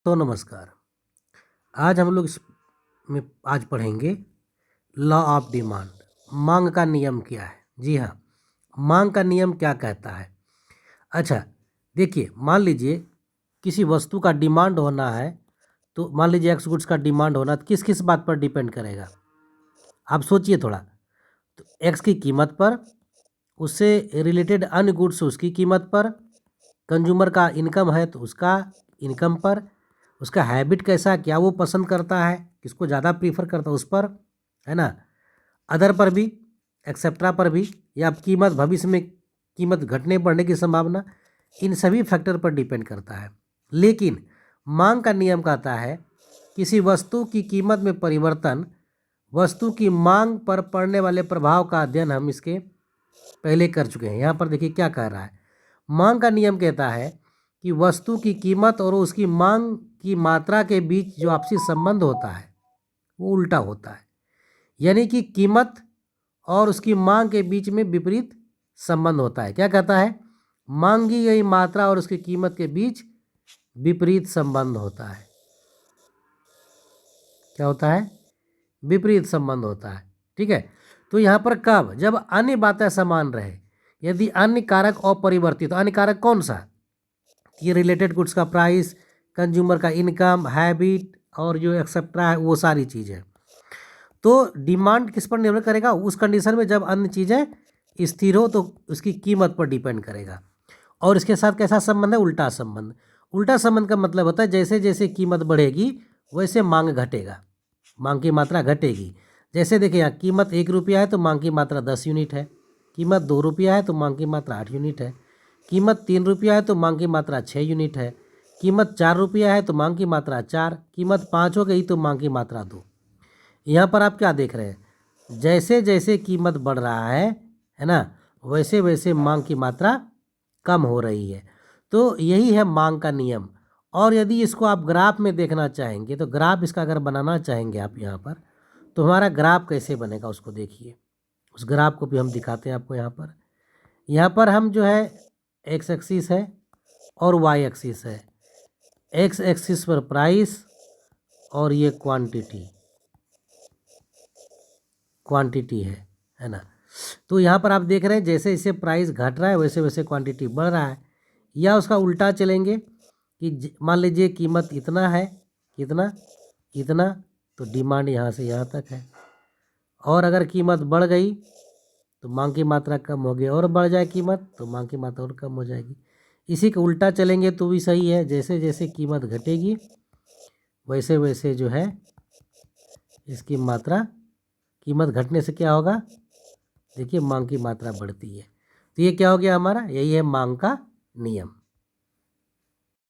तो नमस्कार। आज हम लोग इसमें आज पढ़ेंगे लॉ ऑफ डिमांड। मांग का नियम क्या है। जी हाँ, मांग का नियम क्या कहता है। अच्छा देखिए, मान लीजिए किसी वस्तु का डिमांड होना है, तो मान लीजिए एक्स गुड्स का डिमांड होना, तो किस किस बात पर डिपेंड करेगा। आप सोचिए थोड़ा। तो एक्स की कीमत पर, उससे रिलेटेड अन्य गुड्स उसकी कीमत पर, कंज्यूमर का इनकम है तो उसका इनकम पर, उसका हैबिट कैसा, क्या वो पसंद करता है, किसको ज़्यादा प्रीफर करता है उस पर, है ना। अदर पर भी, एक्सेट्रा पर भी, या कीमत भविष्य में कीमत घटने बढ़ने की संभावना, इन सभी फैक्टर पर डिपेंड करता है। लेकिन मांग का नियम कहता है किसी वस्तु की कीमत में परिवर्तन वस्तु की मांग पर पड़ने वाले प्रभाव का अध्ययन हम इसके पहले कर चुके हैं। यहाँ पर देखिए क्या कह रहा है। मांग का नियम कहता है कि वस्तु की कीमत और उसकी मांग की मात्रा के बीच जो आपसी संबंध होता है वो उल्टा होता है। यानी कि कीमत और उसकी मांग के बीच में विपरीत संबंध होता है। क्या कहता है, मांगी गई मात्रा और उसकी कीमत के बीच विपरीत संबंध होता है। क्या होता है, विपरीत संबंध होता है। ठीक है, तो यहाँ पर कब, जब अन्य बातें समान रहे। यदि अन्य कारक अपरिवर्तित, अन्य कारक कौन सा, ये रिलेटेड गुड्स का प्राइस, कंज्यूमर का इनकम, हैबिट और जो एक्सेट्रा है वो सारी चीज़ें। तो डिमांड किस पर निर्भर करेगा, उस कंडीशन में जब अन्य चीज़ें स्थिर हो तो उसकी कीमत पर डिपेंड करेगा। और इसके साथ कैसा संबंध है, उल्टा संबंध। उल्टा संबंध का मतलब होता है जैसे जैसे कीमत बढ़ेगी वैसे मांग घटेगा, मांग की मात्रा घटेगी। जैसे देखिए यहाँ कीमत 1 रुपया है तो मांग की मात्रा 10 यूनिट है, कीमत 2 रुपया है तो मांग की मात्रा 8 यूनिट है, कीमत 3 रुपया है तो मांग की मात्रा 6 यूनिट है, कीमत 4 रुपया है तो मांग की मात्रा 4, कीमत 5 हो गई तो मांग की मात्रा 2। यहाँ पर आप क्या देख रहे हैं, जैसे जैसे कीमत बढ़ रहा है ना, वैसे वैसे मांग की मात्रा कम हो रही है। तो यही है मांग का नियम। और यदि इसको आप ग्राफ में देखना चाहेंगे तो ग्राफ इसका अगर बनाना चाहेंगे आप यहाँ पर, तो हमारा ग्राफ कैसे बनेगा उसको देखिए। उस ग्राफ को भी हम दिखाते हैं आपको। यहाँ पर हम जो है एक्स एक्सिस है और वाई एक्सिस है। एक्स एक्सिस पर प्राइस और ये क्वांटिटी है ना। तो यहाँ पर आप देख रहे हैं जैसे जैसे प्राइस घट रहा है वैसे वैसे क्वांटिटी बढ़ रहा है। या उसका उल्टा चलेंगे कि मान लीजिए कीमत इतना है, कितना, इतना, तो डिमांड यहाँ से यहाँ तक है। और अगर कीमत बढ़ गई तो मांग की मात्रा कम हो गई, और बढ़ जाए कीमत तो मांग की मात्रा और कम हो जाएगी। इसी का उल्टा चलेंगे तो भी सही है, जैसे जैसे कीमत घटेगी वैसे वैसे जो है इसकी मात्रा, कीमत घटने से क्या होगा, देखिए मांग की मात्रा बढ़ती है। तो ये क्या हो गया हमारा, यही है मांग का नियम।